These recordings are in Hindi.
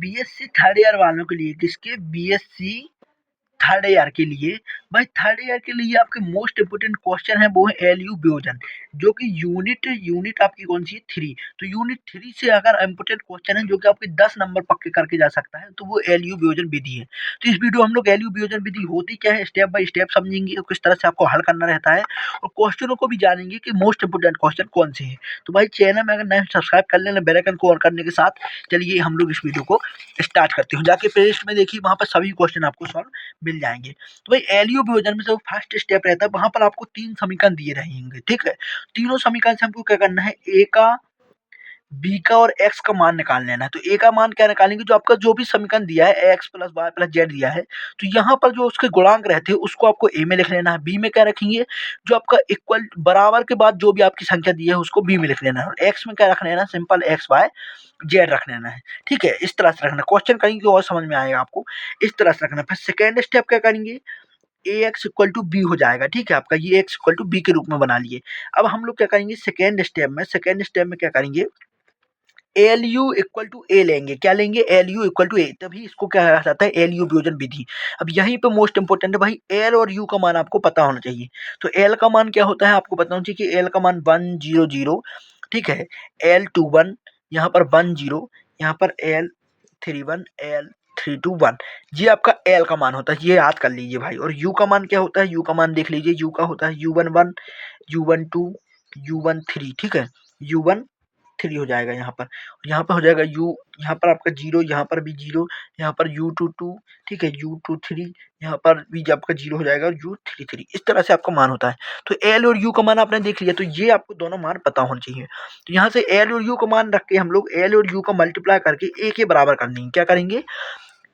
बीएससी थर्ड ईयर वालों के लिए, किसके, बीएससी थर्ड ईयर के लिए। भाई थर्ड ईयर के लिए आपके मोस्ट इंपोर्टेंट क्वेश्चन है वो है एलयू वियोजन, जो कि यूनिट आपकी कौन सी है, 3। तो यूनिट 3 से अगर इंपोर्टेंट क्वेश्चन है जो कि आपके 10 नंबर पक्के करके जा सकता है तो वो एलयू वियोजन विधि है। तो इस वीडियो हम लोग एलयू वियोजन विधि होती क्या है स्टेप बाय स्टेप समझेंगे और किस तरह से आपको हल करना रहता है, और क्वेश्चनों को भी जानेंगे कि मोस्ट इंपोर्टेंट क्वेश्चन कौन से हैं। तो भाई चैनल में अगर नए सब्सक्राइब कर लेना, बेल आइकन को ऑन करने के साथ चलिए हम लोग इस वीडियो को स्टार्ट करते हैं। जाके प्लेलिस्ट में देखिए, वहाँ पर सभी क्वेश्चन आपको सॉल्व मिल जाएंगे। तो भाई एलयू वियोजन में जो फर्स्ट स्टेप रहता है वहां पर आपको 3 समीकरण दिए रहेंगे, ठीक है। तीनों समीकरण से हमको क्या करना है, ए का, बी का और एक्स का मान निकाल लेना है। तो ए का मान क्या निकालेंगे, जो आपका जो भी समीकरण दिया है X plus Y plus Z दिया है, तो यहाँ पर जो उसके गुणांक रहते हैं उसको आपको ए में लिख लेना है। बी में क्या रखेंगे, जो आपका इक्वल बराबर के बाद जो भी आपकी संख्या दी है उसको बी में लिख लेना है। और एक्स में क्या रख लेना है, सिंपल एक्स वाई जेड रख लेना है, ठीक है। इस तरह से रखना, क्वेश्चन करेंगे और समझ में आएगा आपको। इस तरह से रखना। फिर सेकेंड स्टेप क्या करेंगे, ए एक्स इक्वल टू बी हो जाएगा, ठीक है। आपका ये एक्स इक्वल टू बी के रूप में बना लिए। अब हम लोग क्या करेंगे सेकेंड स्टेप में क्या करेंगे, एल यू इक्वल टू ए लेंगे। क्या लेंगे, एल यू इक्वल टू ए, तभी इसको क्या कहा जाता है, एल यू वियोजन विधि। अब यहीं पे मोस्ट इंपोर्टेंट है भाई, एल और यू का मान आपको पता होना चाहिए। तो एल का मान क्या होता है आपको पता होना चाहिए कि एल का मान 100, ठीक है। एल 21, यहाँ पर 10, यहाँ पर एल 31, एल 321, ये आपका एल का मान होता है, ये याद कर लीजिए भाई। और यू का मान क्या होता है, यू का मान देख लीजिए, यू का होता है U11, U12, U13, ठीक है। U13 हो जाएगा यहाँ पर हो जाएगा यू, यहाँ पर आपका 0, यहाँ पर भी 0, यहाँ पर U22, ठीक है, U23, यहाँ पर भी आपका 0 हो जाएगा और U33। इस तरह से आपका मान होता है। तो एल और यू का मान आपने देख लिया, तो ये आपको दोनों मान पता होना चाहिए। तो यहाँ से एल और यू का मान रख के हम लोग एल और यू का मल्टीप्लाई करके ए के बराबर कर देंगे। क्या करेंगे,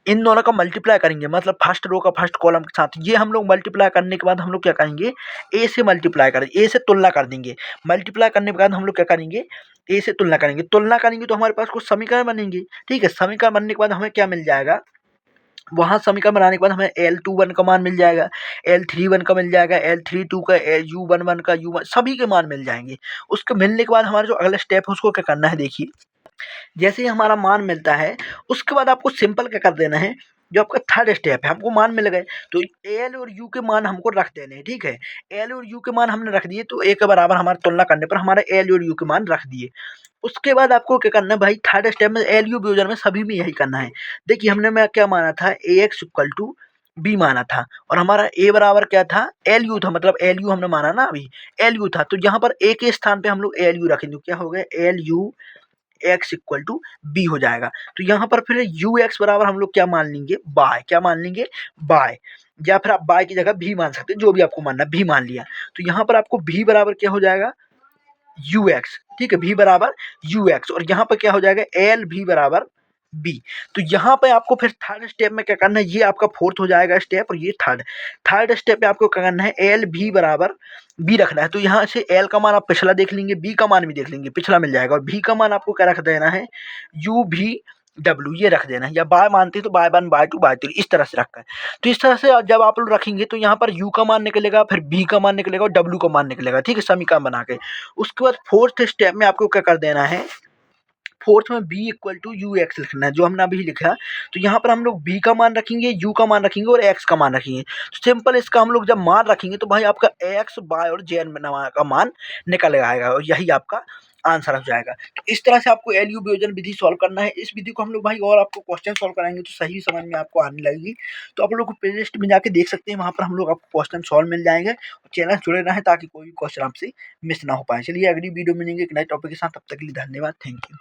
इन दोनों का मल्टीप्लाई करेंगे, मतलब फर्स्ट रो का फर्स्ट कॉलम के साथ। ये हम लोग मल्टीप्लाई करने के बाद हम लोग क्या करेंगे, ए से मल्टीप्लाई करेंगे, ए से तुलना कर देंगे। मल्टीप्लाई करने के बाद हम लोग क्या करेंगे, ए से तुलना करेंगे तो हमारे पास कुछ समीकरण बनेंगे, ठीक है। समीकरण बनने के बाद हमें क्या मिल जाएगा, वहाँ समीकरण बनाने के बाद हमें L21 का मान मिल जाएगा, L31 का मिल जाएगा, L32 का, U11 का, U1 सभी के मान मिल जाएंगे। उसके मिलने के बाद हमारा जो अगला स्टेप है उसको क्या करना है, देखिए जैसे ही हमारा मान मिलता है उसके बाद आपको सिंपल क्या कर देना है, जो आपका थर्ड स्टेप है, हमको मान मिल गए तो एल और यू के मान हमको रख देने हैं, ठीक है। एल और यू के मान हमने रख दिए तो ए के बराबर हमारा तुलना करने पर हमारे एल और यू के मान रख दिए। उसके बाद आपको क्या करना है भाई, थर्ड स्टेप में एल यू वियोजन में सभी में यही करना है। देखिए हमने मैं क्या माना था, ए एक्स इक्वल टू बी माना था और हमारा ए बराबर क्या था, एल यू था, मतलब एल यू हमने माना ना अभी, एल यू था। तो यहाँ पर ए के स्थान पे हम लोग एल यू रखेंगे, क्या हो गया, L U X equal to B हो जाएगा। तो यहाँ पर फिर यू एक्स बराबर हम लोग क्या मान लेंगे, बाय। क्या मान लेंगे, बाय, या फिर आप बाय की जगह भी मान सकते हैं, जो भी आपको मानना, भी मान लिया। तो यहाँ पर आपको भी बराबर क्या हो जाएगा, यू एक्स, ठीक है, भी बराबर यू एक्स। और यहाँ पर क्या हो जाएगा, एल भी बराबर बी। तो यहाँ पे आपको फिर थर्ड स्टेप में क्या करना है, ये आपका फोर्थ हो जाएगा स्टेप और ये थर्ड स्टेप में आपको क्या करना है, एल भी बराबर बी रखना है। तो यहाँ से एल का मान आप पिछला देख लेंगे, बी का मान भी देख लेंगे, पिछला मिल जाएगा। और बी का मान आपको क्या रख देना है, यू भी डब्ल्यू ये रख देना है, या बाय मानते हैं तो बाय 1 बाय 2 बाय 3 इस तरह से रखा है। तो इस तरह से जब आप लोग रखेंगे तो यहाँ पर यू का मान निकलेगा, फिर बी का मान निकलेगा और डब्ल्यू का मान निकलेगा, ठीक है, समीकरण बना के। उसके बाद फोर्थ स्टेप में आपको क्या कर देना है, फोर्थ में B equal to U X लिखना है, जो हमने अभी लिखा। तो यहाँ पर हम लोग बी का मान रखेंगे, यू का मान रखेंगे और एक्स का मान रखेंगे। तो सिंपल इसका हम लोग जब मान रखेंगे तो भाई आपका एक्स बाय और जेड का मान निकल आएगा और यही आपका आंसर हो जाएगा। तो इस तरह से आपको एल यू वियोजन विधि सॉल्व करना है। इस विधि को हम लोग भाई और आपको क्वेश्चन सॉल्व कराएंगे तो सही समझ में आपको आने लगेगी। तो आप लोग को प्ले लिस्ट में जाके देख सकते हैं, वहाँ पर हम लोग आपको क्वेश्चन सॉल्व मिल जाएंगे। चैनल जुड़े रहें ताकि कोई भी क्वेश्चन आपसे मिस ना हो पाए। चलिए अगली वीडियो मिलेंगे एक नए टॉपिक के साथ, तब तक के लिए धन्यवाद, थैंक यू।